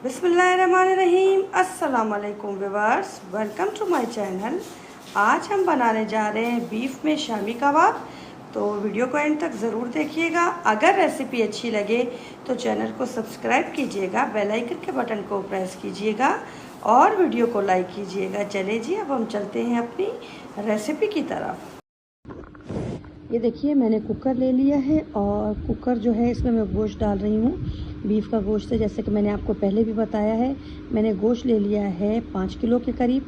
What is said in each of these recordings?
बिस्मिल्लाहिर्रहमानिर्रहीम। अस्सलाम वालेकुम viewers, welcome to my channel. आज हम बनाने जा रहे हैं बीफ में शामी कबाब। तो वीडियो को एंड तक ज़रूर देखिएगा। अगर रेसिपी अच्छी लगे तो चैनल को सब्सक्राइब कीजिएगा, बेल आइकन के बटन को प्रेस कीजिएगा और वीडियो को लाइक कीजिएगा। चले जी, अब हम चलते हैं अपनी रेसिपी की तरफ। ये देखिए, मैंने कुकर ले लिया है और कुकर जो है इसमें मैं गोश्त डाल रही हूँ। बीफ का गोश्त है, जैसे कि मैंने आपको पहले भी बताया है। मैंने गोश्त ले लिया है 5 किलो के करीब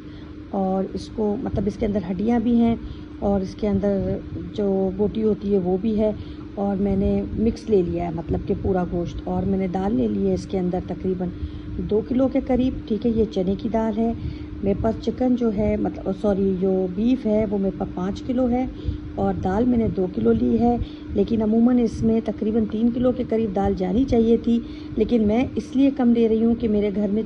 और इसको मतलब इसके अंदर हड्डियाँ भी हैं और इसके अंदर जो बोटी होती है वो भी है। और मैंने मिक्स ले लिया है, मतलब कि पूरा गोश्त। और मैंने दाल ले ली है इसके अंदर तकरीबन 2 किलो के करीब। ठीक है, ये चने की दाल है। मेरे पास चिकन जो है मतलब सॉरी जो बीफ है वो मेरे पास 5 किलो है और दाल मैंने 2 किलो ली है। लेकिन अमूमन इसमें तकरीबन 3 किलो के करीब दाल जानी चाहिए थी, लेकिन मैं इसलिए कम ले रही हूँ कि मेरे घर में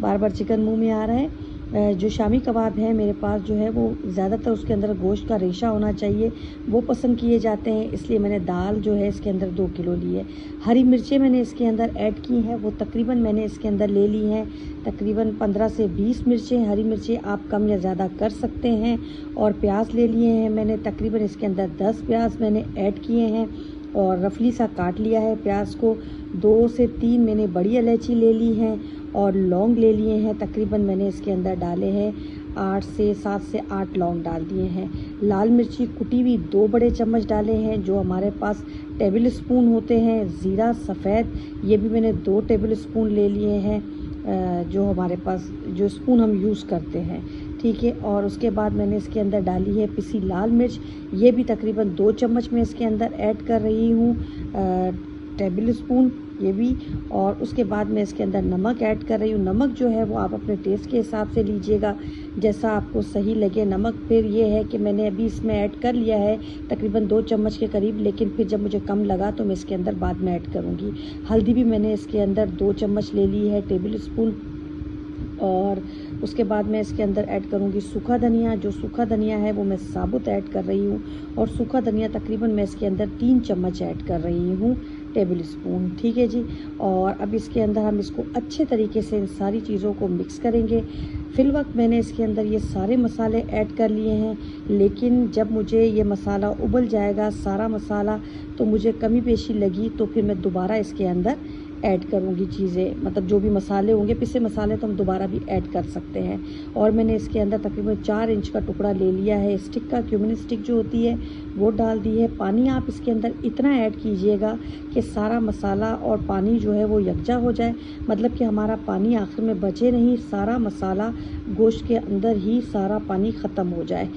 बार बार चिकन मुंह में आ रहा है। जो शामी कबाब है मेरे पास जो है वो ज़्यादातर उसके अंदर गोश्त का रेशा होना चाहिए, वो पसंद किए जाते हैं। इसलिए मैंने दाल जो है इसके अंदर 2 किलो ली है। हरी मिर्चें मैंने इसके अंदर ऐड की हैं, वो तकरीबन मैंने इसके अंदर ले ली हैं तकरीबन 15 से 20 मिर्चें। हरी मिर्चें आप कम या ज़्यादा कर सकते हैं। और प्याज ले लिए हैं मैंने तकरीबन इसके अंदर 10 प्याज मैंने ऐड किए हैं और रफली सा काट लिया है प्याज को। 2 से 3 मैंने बड़ी इलायची ले ली हैं और लौंग ले लिए हैं। तकरीबन मैंने इसके अंदर डाले हैं 7 से 8 लौंग डाल दिए हैं। लाल मिर्ची कुटी हुई 2 बड़े चम्मच डाले हैं, जो हमारे पास टेबल स्पून होते हैं। ज़ीरा सफ़ेद ये भी मैंने 2 टेबल स्पून ले लिए हैं, जो हमारे पास जो स्पून हम यूज़ करते हैं। ठीक है, और उसके बाद मैंने इसके अंदर डाली है पिसी लाल मिर्च, ये भी तकरीबन 2 चम्मच मैं इसके अंदर ऐड कर रही हूँ, टेबल स्पून ये भी। और उसके बाद मैं इसके अंदर नमक ऐड कर रही हूँ। नमक जो है वो आप अपने टेस्ट के हिसाब से लीजिएगा, जैसा आपको सही लगे नमक। फिर ये है कि मैंने अभी इसमें ऐड कर लिया है तकरीबन 2 चम्मच के करीब, लेकिन फिर जब मुझे कम लगा तो मैं इसके अंदर बाद में ऐड करूँगी। हल्दी भी मैंने इसके अंदर 2 चम्मच ले ली है, टेबल स्पून। और उसके बाद मैं इसके अंदर ऐड करूँगी सूखा धनिया। जो सूखा धनिया है वो मैं साबुत ऐड कर रही हूँ और सूखा धनिया तकरीबन मैं इसके अंदर 3 चम्मच ऐड कर रही हूँ, टेबल स्पून। ठीक है जी, और अब इसके अंदर हम इसको अच्छे तरीके से इन सारी चीज़ों को मिक्स करेंगे। फिल वक्त मैंने इसके अंदर ये सारे मसाले ऐड कर लिए हैं, लेकिन जब मुझे ये मसाला उबल जाएगा सारा मसाला तो मुझे कमी पेशी लगी, तो फिर मैं दोबारा इसके अंदर ऐड करूँगी चीज़ें, मतलब जो भी मसाले होंगे पिसे मसाले तो हम दोबारा भी ऐड कर सकते हैं। और मैंने इसके अंदर तकरीबन 4 इंच का टुकड़ा ले लिया है स्टिक का, क्यूमिन स्टिक जो होती है वो डाल दी है। पानी आप इसके अंदर इतना ऐड कीजिएगा कि सारा मसाला और पानी जो है वो यकजा हो जाए, मतलब कि हमारा पानी आखिर में बचे नहीं, सारा मसाला गोश्त के अंदर ही सारा पानी ख़त्म हो जाए।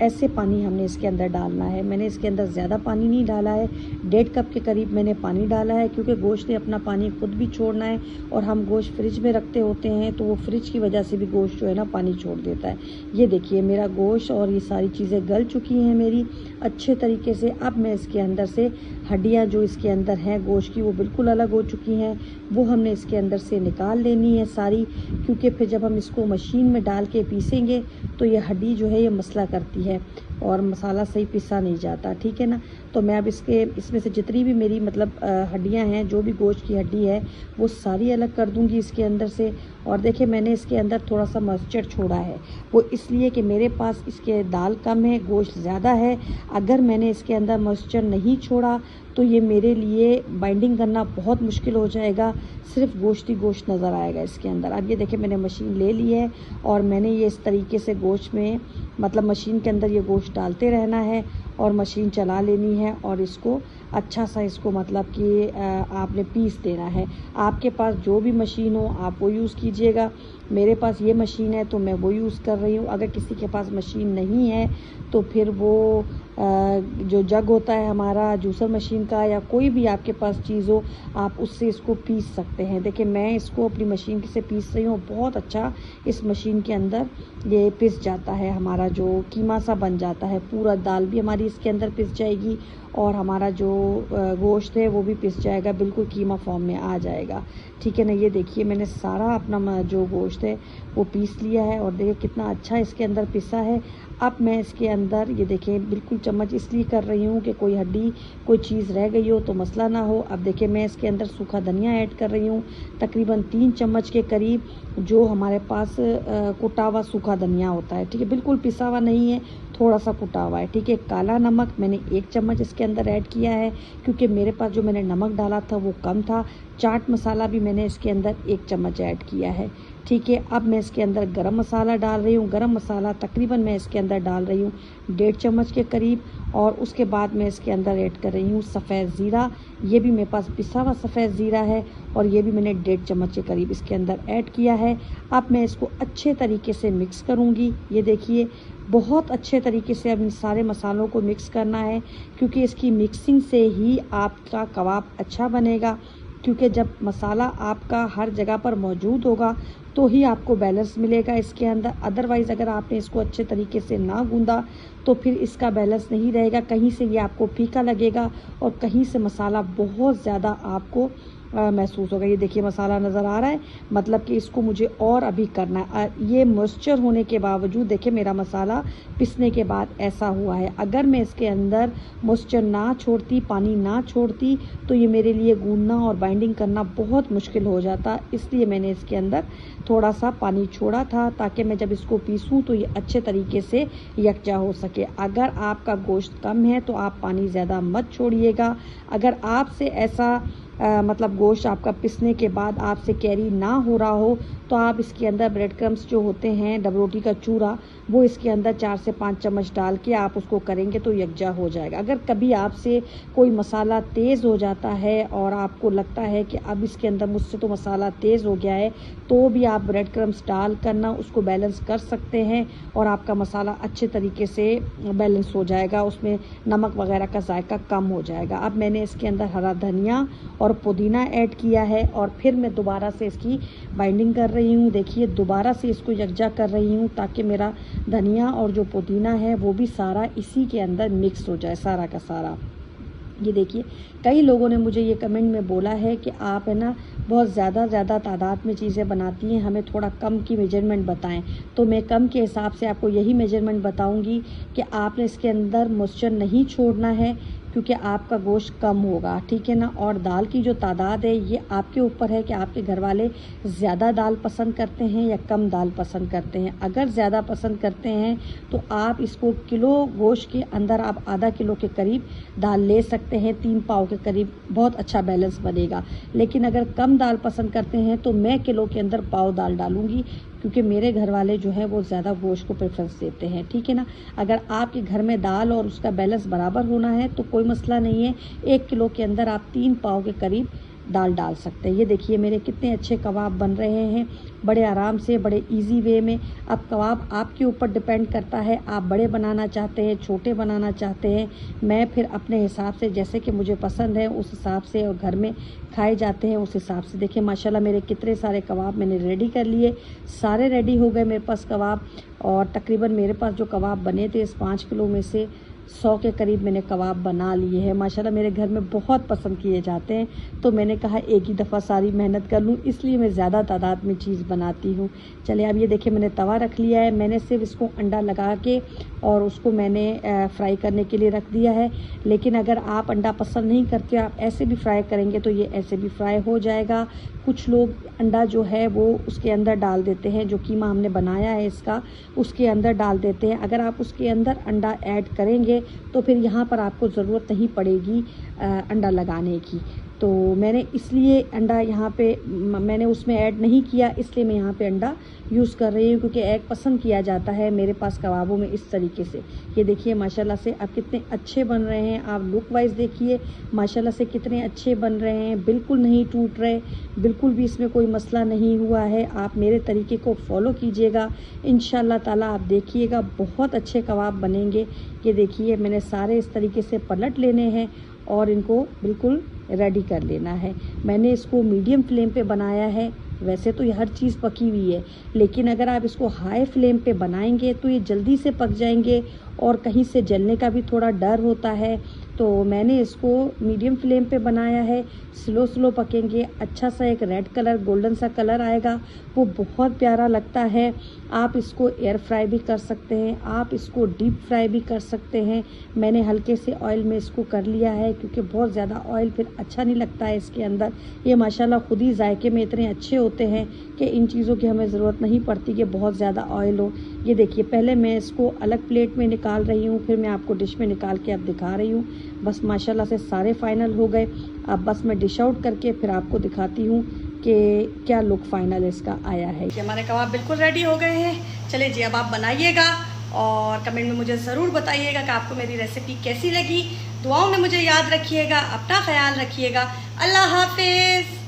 ऐसे पानी हमने इसके अंदर डालना है। मैंने इसके अंदर ज़्यादा पानी नहीं डाला है, 1.5 कप के करीब मैंने पानी डाला है, क्योंकि गोश्त ने अपना पानी खुद भी छोड़ना है और हम गोश्त फ्रिज में रखते होते हैं तो वो फ्रिज की वजह से भी गोश्त जो है ना पानी छोड़ देता है। ये देखिए मेरा गोश्त और ये सारी चीज़ें गल चुकी हैं मेरी अच्छे तरीके से। अब मैं इसके अंदर से हड्डियाँ जो इसके अंदर हैं गोश्त की वो बिल्कुल अलग हो चुकी हैं, वो हमने इसके अंदर से निकाल लेनी है सारी, क्योंकि फिर जब हम इसको मशीन में डाल के पीसेंगे तो ये हड्डी जो है ये मसला करती है और मसाला सही पिसा नहीं जाता। ठीक है ना, तो मैं अब इसमें से जितनी भी मेरी मतलब हड्डियां हैं, जो भी गोश्त की हड्डी है वो सारी अलग कर दूंगी इसके अंदर से। और देखिए मैंने इसके अंदर थोड़ा सा मॉइस्चर छोड़ा है, वो इसलिए कि मेरे पास इसके दाल कम है, गोश्त ज़्यादा है। अगर मैंने इसके अंदर मॉइस्चर नहीं छोड़ा तो ये मेरे लिए बाइंडिंग करना बहुत मुश्किल हो जाएगा, सिर्फ गोश्त ही गोश्त नज़र आएगा इसके अंदर। अब ये देखिए मैंने मशीन ले ली है और मैंने ये इस तरीके से गोश्त में मतलब मशीन के अंदर ये गोश्त डालते रहना है और मशीन चला लेनी है और इसको अच्छा सा इसको मतलब कि आपने पीस देना है। आपके पास जो भी मशीन हो आप वो यूज़ कीजिएगा। मेरे पास ये मशीन है तो मैं वो यूज़ कर रही हूँ। अगर किसी के पास मशीन नहीं है तो फिर वो जो जग होता है हमारा जूसर मशीन का या कोई भी आपके पास चीज़ हो आप उससे इसको पीस सकते हैं। देखिए मैं इसको अपनी मशीन से पीस रही हूँ, बहुत अच्छा इस मशीन के अंदर ये पिस जाता है, हमारा जो कीमा सा बन जाता है। पूरा दाल भी हमारी इसके अंदर पिस जाएगी और हमारा जो गोश्त है वो भी पिस जाएगा, बिल्कुल कीमा फॉर्म में आ जाएगा। ठीक है ना, ये देखिए मैंने सारा अपना जो गोश्त है वो पीस लिया है और देखिए कितना अच्छा इसके अंदर पिसा है। अब मैं इसके अंदर ये देखें बिल्कुल चम्मच इसलिए कर रही हूँ कि कोई हड्डी कोई चीज़ रह गई हो तो मसला ना हो। अब देखिए मैं इसके अंदर सूखा धनिया ऐड कर रही हूँ, तकरीबन 3 चम्मच के करीब, जो हमारे पास कुटा हुआ सूखा धनिया होता है, ठीक है, बिल्कुल पिसा हुआ नहीं है, थोड़ा सा कुटा हुआ है, ठीक है। काला नमक मैंने 1 चम्मच इसके अंदर ऐड किया है, क्योंकि मेरे पास जो मैंने नमक डाला था वो कम था। चाट मसाला भी मैंने इसके अंदर 1 चम्मच ऐड किया है, ठीक है। अब मैं इसके अंदर गरम मसाला डाल रही हूँ। गरम मसाला तकरीबन मैं इसके अंदर डाल रही हूँ 1.5 चम्मच के करीब। और उसके बाद मैं इसके अंदर ऐड कर रही हूँ सफ़ेद ज़ीरा, ये भी मेरे पास पिसा हुआ सफ़ेद ज़ीरा है, और ये भी मैंने 1.5 चम्मच के करीब इसके अंदर ऐड किया है। अब मैं इसको अच्छे तरीके से मिक्स करूँगी। ये देखिए बहुत अच्छे तरीके से अब इन सारे मसालों को मिक्स करना है, क्योंकि इसकी मिक्सिंग से ही आपका कबाब अच्छा बनेगा। क्योंकि जब मसाला आपका हर जगह पर मौजूद होगा तो ही आपको बैलेंस मिलेगा इसके अंदर। अदरवाइज़ अगर आपने इसको अच्छे तरीके से ना गूंदा तो फिर इसका बैलेंस नहीं रहेगा। कहीं से ये आपको फीका लगेगा और कहीं से मसाला बहुत ज़्यादा आपको महसूस होगा। ये देखिए मसाला नज़र आ रहा है, मतलब कि इसको मुझे और अभी करना है। ये मॉइस्चर होने के बावजूद देखिए मेरा मसाला पिसने के बाद ऐसा हुआ है। अगर मैं इसके अंदर मॉइस्चर ना छोड़ती, पानी ना छोड़ती, तो ये मेरे लिए गूंदना और बाइंडिंग करना बहुत मुश्किल हो जाता। इसलिए मैंने इसके अंदर थोड़ा सा पानी छोड़ा था, ताकि मैं जब इसको पीसूँ तो ये अच्छे तरीके से यकजा हो सके। अगर आपका गोश्त कम है तो आप पानी ज़्यादा मत छोड़िएगा। अगर आपसे ऐसा मतलब गोश्त आपका पिसने के बाद आपसे कैरी ना हो रहा हो तो आप इसके अंदर ब्रेड क्रम्स जो होते हैं, डब रोटी का चूरा, वो इसके अंदर 4 से 5 चम्मच डाल के आप उसको करेंगे तो यकजा हो जाएगा। अगर कभी आपसे कोई मसाला तेज़ हो जाता है और आपको लगता है कि अब इसके अंदर मुझसे तो मसाला तेज़ हो गया है, तो भी आप ब्रेड क्रम्स डाल करना उसको बैलेंस कर सकते हैं और आपका मसाला अच्छे तरीके से बैलेंस हो जाएगा, उसमें नमक वगैरह का जायका कम हो जाएगा। अब मैंने इसके अंदर हरा धनिया और पुदीना ऐड किया है और फिर मैं दोबारा से इसकी बाइंडिंग कर रही हूँ। देखिए दोबारा से इसको यकजा कर रही हूँ ताकि मेरा धनिया और जो पुदीना है वो भी सारा इसी के अंदर मिक्स हो जाए, सारा का सारा। ये देखिए कई लोगों ने मुझे ये कमेंट में बोला है कि आप है ना बहुत ज़्यादा तादाद में चीज़ें बनाती हैं, हमें थोड़ा कम की मेजरमेंट बताएं। तो मैं कम के हिसाब से आपको यही मेजरमेंट बताऊंगी कि आपने इसके अंदर मॉइस्चर नहीं छोड़ना है, क्योंकि आपका गोश्त कम होगा, ठीक है ना। और दाल की जो तादाद है ये आपके ऊपर है कि आपके घर वाले ज़्यादा दाल पसंद करते हैं या कम दाल पसंद करते हैं। अगर ज़्यादा पसंद करते हैं तो आप इसको किलो गोश्त के अंदर आप आधा किलो के करीब दाल ले सकते हैं, 3 पाव के करीब, बहुत अच्छा बैलेंस बनेगा। लेकिन अगर कम दाल पसंद करते हैं तो मैं किलो के अंदर पाव दाल डालूंगी, क्योंकि मेरे घर वाले जो है वो ज़्यादा गोश्त को प्रेफरेंस देते हैं, ठीक है ना। अगर आपके घर में दाल और उसका बैलेंस बराबर होना है तो कोई मसला नहीं है, 1 किलो के अंदर आप 3 पाव के करीब दाल डाल सकते हैं। ये देखिए मेरे कितने अच्छे कबाब बन रहे हैं, बड़े आराम से, बड़े इजी वे में। अब कबाब आपके ऊपर डिपेंड करता है, आप बड़े बनाना चाहते हैं, छोटे बनाना चाहते हैं। मैं फिर अपने हिसाब से, जैसे कि मुझे पसंद है उस हिसाब से, और घर में खाए जाते हैं उस हिसाब से। देखिए माशाल्लाह मेरे कितने सारे कबाब मैंने रेडी कर लिए, सारे रेडी हो गए मेरे पास कबाब। और तकरीबन मेरे पास जो कबाब बने थे इस 5 किलो में से 100 के करीब मैंने कबाब बना लिए हैं। माशाल्लाह मेरे घर में बहुत पसंद किए जाते हैं, तो मैंने कहा एक ही दफ़ा सारी मेहनत कर लूँ, इसलिए मैं ज़्यादा तादाद में चीज़ बनाती हूँ। चलिए अब ये देखिए मैंने तवा रख लिया है, मैंने सिर्फ इसको अंडा लगा के और उसको मैंने फ्राई करने के लिए रख दिया है। लेकिन अगर आप अंडा पसंद नहीं करते, आप ऐसे भी फ्राई करेंगे तो ये ऐसे भी फ्राई हो जाएगा। कुछ लोग अंडा जो है वो उसके अंदर डाल देते हैं, जो कीमा हमने बनाया है इसका उसके अंदर डाल देते हैं। अगर आप उसके अंदर अंडा ऐड करेंगे तो फिर यहाँ पर आपको ज़रूरत नहीं पड़ेगी अंडा लगाने की। तो मैंने इसलिए अंडा यहाँ पे मैंने उसमें ऐड नहीं किया, इसलिए मैं यहाँ पे अंडा यूज़ कर रही हूँ, क्योंकि एग पसंद किया जाता है मेरे पास कबाबों में इस तरीके से। ये देखिए माशाल्लाह से अब कितने अच्छे बन रहे हैं, आप लुक वाइज देखिए माशाल्लाह से कितने अच्छे बन रहे हैं, बिल्कुल नहीं टूट रहे, बिल्कुल भी इसमें कोई मसला नहीं हुआ है। आप मेरे तरीके को फॉलो कीजिएगा, इंशाल्लाह ताला आप देखिएगा बहुत अच्छे कबाब बनेंगे। ये देखिए मैंने सारे इस तरीके से पलट लेने हैं और इनको बिल्कुल रेडी कर लेना है। मैंने इसको मीडियम फ्लेम पे बनाया है, वैसे तो ये हर चीज़ पकी हुई है, लेकिन अगर आप इसको हाई फ्लेम पे बनाएंगे तो ये जल्दी से पक जाएंगे और कहीं से जलने का भी थोड़ा डर होता है। तो मैंने इसको मीडियम फ्लेम पे बनाया है। स्लो पकेंगे। अच्छा सा एक रेड कलर, गोल्डन सा कलर आएगा, वो बहुत प्यारा लगता है। आप इसको एयर फ्राई भी कर सकते हैं, आप इसको डीप फ्राई भी कर सकते हैं। मैंने हल्के से ऑयल में इसको कर लिया है, क्योंकि बहुत ज़्यादा ऑयल फिर अच्छा नहीं लगता है इसके अंदर। ये माशाल्लाह खुद ही जायके में इतने अच्छे होते हैं कि इन चीज़ों की हमें ज़रूरत नहीं पड़ती कि बहुत ज़्यादा ऑयल हो। ये देखिए, पहले मैं इसको अलग प्लेट में निकाल रही हूँ, फिर मैं आपको डिश में निकाल के अब दिखा रही हूँ। बस माशाल्लाह से सारे फाइनल हो गए। अब बस मैं डिश आउट करके फिर आपको दिखाती हूँ कि क्या लुक फाइनल इसका आया है। कि हमारे कबाब बिल्कुल रेडी हो गए हैं। चलिए जी, अब आप बनाइएगा और कमेंट में मुझे ज़रूर बताइएगा कि आपको मेरी रेसिपी कैसी लगी। दुआओं में मुझे याद रखिएगा, अपना ख्याल रखिएगा। अल्लाह हाफिज़।